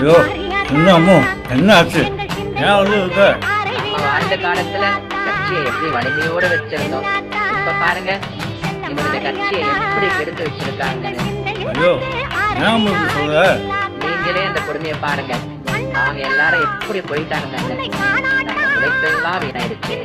ஐயோ என்ன அம்மு என்ன ஆச்சு ஏன் வந்து இருக்க? நம்ம வாழ்ந்த காலத்துல கட்சியை எப்படி வலிமையோட வச்சிருந்தோம், இப்ப பாருங்க இவங்க கட்சியை எப்படி கெடுத்து வச்சிருக்காங்க. ஐயோ ஏன் அம்மு இப்படி சொல்ற? நீங்களே அந்த கொடுமையை பாருங்க, அவங்க எல்லாரும் எப்படி போயிட்டாங்க, உழைப்பெல்லாம் வீணாயிடுச்சு.